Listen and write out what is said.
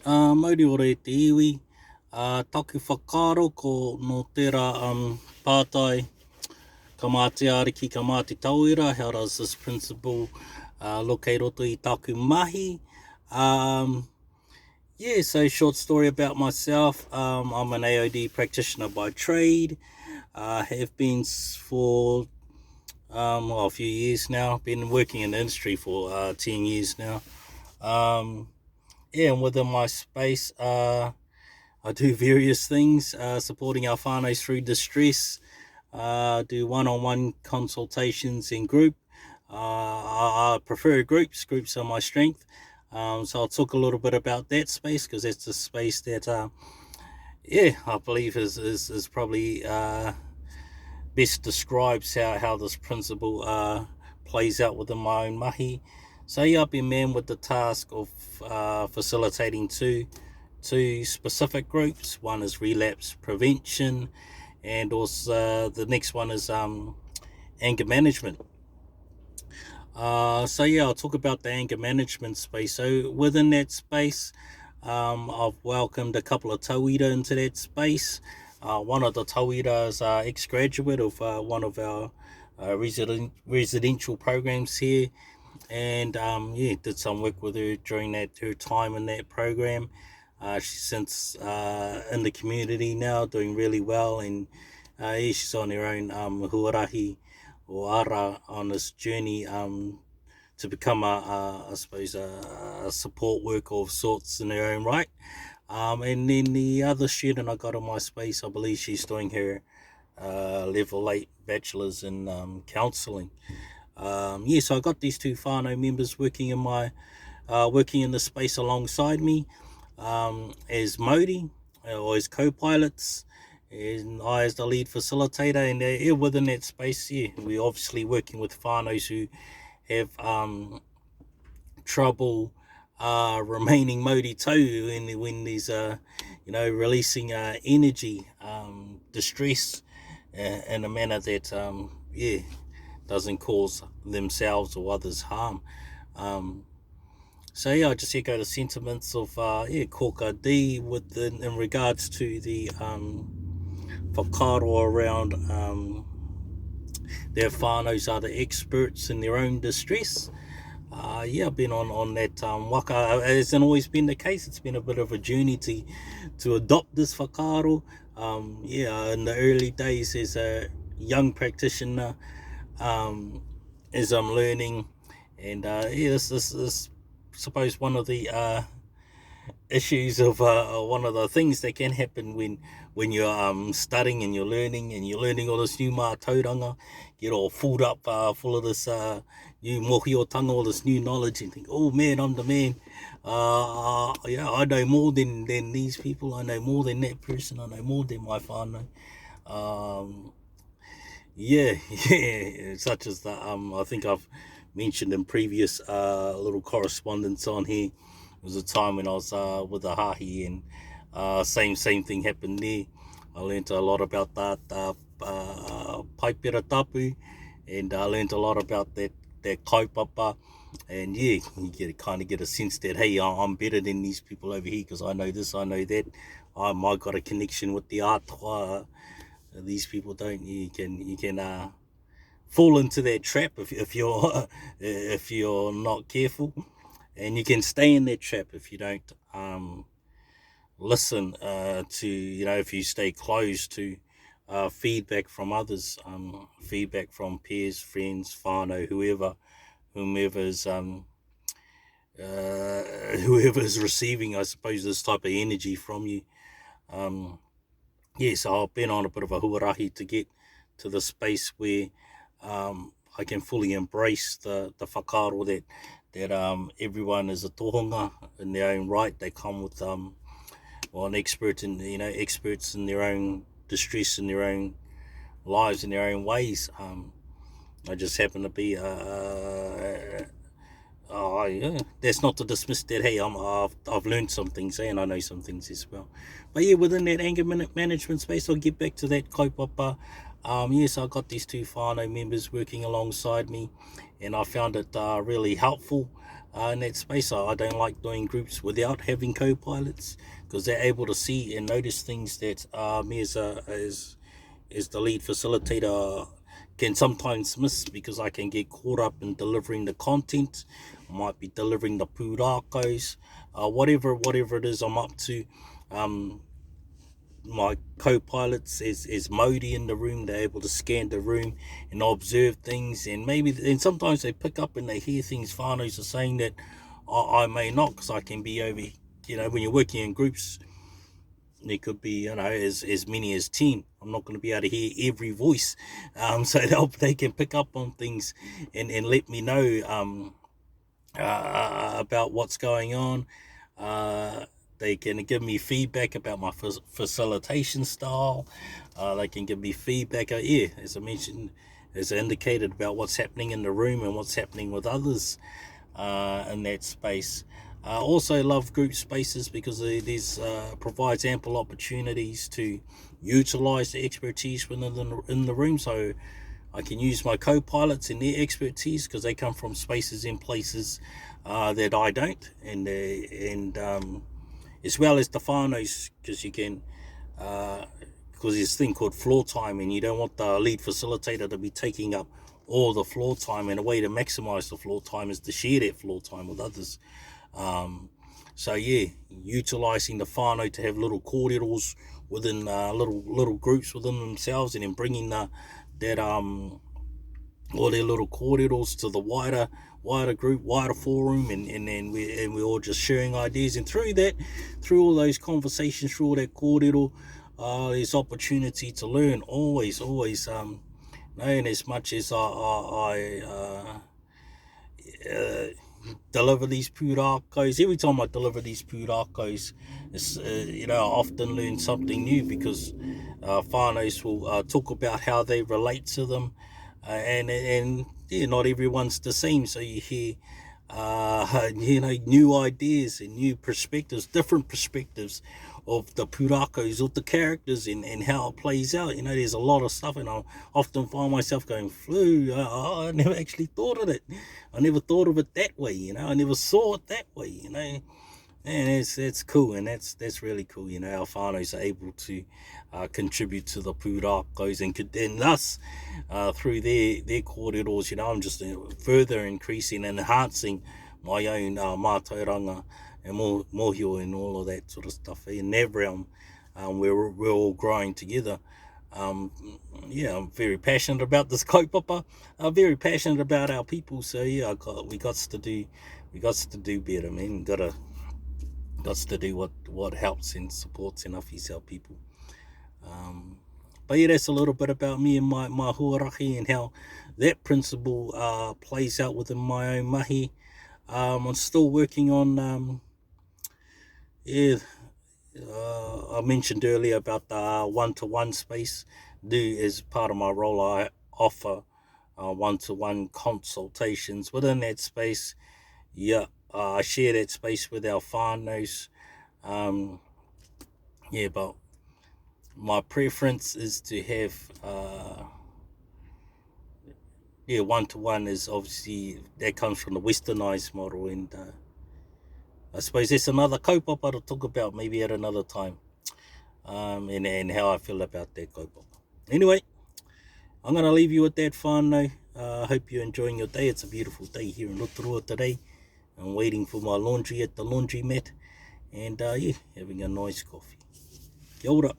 Mauri ore te iwi, taku whakaro ko no tērā pātai, ka mā te ariki, ka mā te tauira. How does this principle look kei roto I taku mahi? Yeah, so short story about myself. I'm an AOD practitioner by trade. Have been for well, a few years now. Been working in the industry for 10 years now. Yeah, and within my space, I do various things, supporting our whānaus through distress, do one-on-one consultations in group. I prefer groups. Groups are my strength. So I'll talk a little bit about that space because that's a space that, yeah, I believe is probably best describes how this principle plays out within my own mahi. So yeah, I've been manned with the task of facilitating two specific groups. One is relapse prevention, and also the next one is anger management. So yeah, I'll talk about the anger management space. So within that space, I've welcomed a couple of tauira into that space. One of the tauira is ex-graduate of one of our residential programs here, and yeah, did some work with her during her time in that program. She's since in the community now, doing really well, and yeah, she's on her own huarahi or ara on this journey to become I suppose a support worker of sorts in her own right. And then the other student I got in my space, I believe she's doing her level 8 bachelor's in counselling. Yeah, so I got these two whānau members working in the space alongside me, as Mauri, or as co-pilots, and I as the lead facilitator. And yeah, within that space, yeah, we're obviously working with whānaus who have trouble remaining Mauri tau when there's releasing energy, distress, in a manner that yeah, doesn't cause themselves or others harm. So yeah, I just echo the sentiments of yeah, Koka D in regards to the whakaro around their whānaus are the experts in their own distress. Yeah, I've been on that waka. It hasn't always been the case. It's been a bit of a journey to adopt this whakaro. Yeah, in the early days as a young practitioner, as I'm learning, and yeah, this is suppose one of the issues of one of the things that can happen when you're studying and you're learning all this new mātauranga, get all filled up full of this new mohiotanga, all this new knowledge, and think, oh man, I'm the man. Yeah, I know more than these people. I know more than that person. I know more than my whānau. Yeah, yeah, such as the I think I've mentioned in previous little correspondence on here. It was a time when I was with the hahi, and same thing happened there. I learned a lot about that paipera tapu, and I learned a lot about that kaupapa. And yeah, you kind of get a sense that, hey, I'm better than these people over here because I know this, I know that. I got a connection with the atoa. These people don't. You can fall into that trap if you're if you're not careful, and you can stay in that trap if you don't listen to, if you stay closed to feedback from others, feedback from peers, friends, whānau, whomever's whoever's receiving, I suppose, this type of energy from you. Yeah, so I've been on a bit of a huarahi to get to the space where I can fully embrace the whakaro that everyone is a tohunga in their own right. They come with an expert in experts in their own distress, in their own lives, in their own ways. I just happen to be yeah, that's not to dismiss that. Hey, I've learned some things, and I know some things as well. But yeah, within that anger management space, I'll get back to that kaupapa. Yes, I got these two whānau members working alongside me, and I found it really helpful in that space. I don't like doing groups without having co-pilots, because they're able to see and notice things that me as the lead facilitator can sometimes miss, because I can get caught up in delivering the content. I might be delivering the pūrakos, whatever it is I'm up to. My co-pilots is Modi in the room. They're able to scan the room and observe things, and sometimes they pick up and they hear things whānaus are saying that I may not, because I can be over, when you're working in groups, there could be, as many as 10. I'm not going to be able to hear every voice, so they can pick up on things and let me know about what's going on. They can give me feedback about my facilitation style. They can give me feedback, as I mentioned, as I indicated, about what's happening in the room and what's happening with others in that space. Also love group spaces, because these provides ample opportunities to utilize the expertise in the room. So I can use my co-pilots and their expertise, because they come from spaces and places that I don't, and as well as the whānaus, because you can, because there's a thing called floor time, and you don't want the lead facilitator to be taking up all the floor time, and a way to maximize the floor time is to share that floor time with others. So yeah, utilizing the whānau to have little kōreros within little groups within themselves, and then bringing all their little kōreros to the wider group, wider forum, and then we're all just sharing ideas, and through all those conversations, through all that kōrero, there's opportunity to learn, always, and as much as I deliver these pūrakos, every time I deliver these pūrakos, it's, I often learn something new, because whānaus will talk about how they relate to them, and not everyone's the same, so you hear new ideas and new perspectives, different perspectives of the pūrakos, of the characters, and how it plays out. There's a lot of stuff, and I often find myself going, I never actually thought of it. I never thought of it that way, I never saw it that way, and that's cool, and that's really cool. Our whānaus are able to contribute to the pūrakos, and thus through their kōreros, I'm just further increasing and enhancing my own mātauranga and mōhio and all of that sort of stuff. In that realm, we're all growing together. I'm very passionate about this kaupapa. I'm very passionate about our people. So yeah, we got to do better, man. Got to do what helps and supports and awhis our people. But yeah, that's a little bit about me and my huarahi, and how that principle plays out within my own mahi. I'm still working on I mentioned earlier about the one-to-one space. As part of my role, I offer one-to-one consultations within that space. I share that space with our whānaus. But my preference is to have one-to-one. Is obviously that comes from the westernized model, and I suppose that's another kaupapa to talk about maybe at another time, and how I feel about that kaupapa. Anyway, I'm going to leave you with that whānau. I hope you're enjoying your day. It's a beautiful day here in Rotorua today. I'm waiting for my laundry at the laundry mat, and having a nice coffee. Kia ora.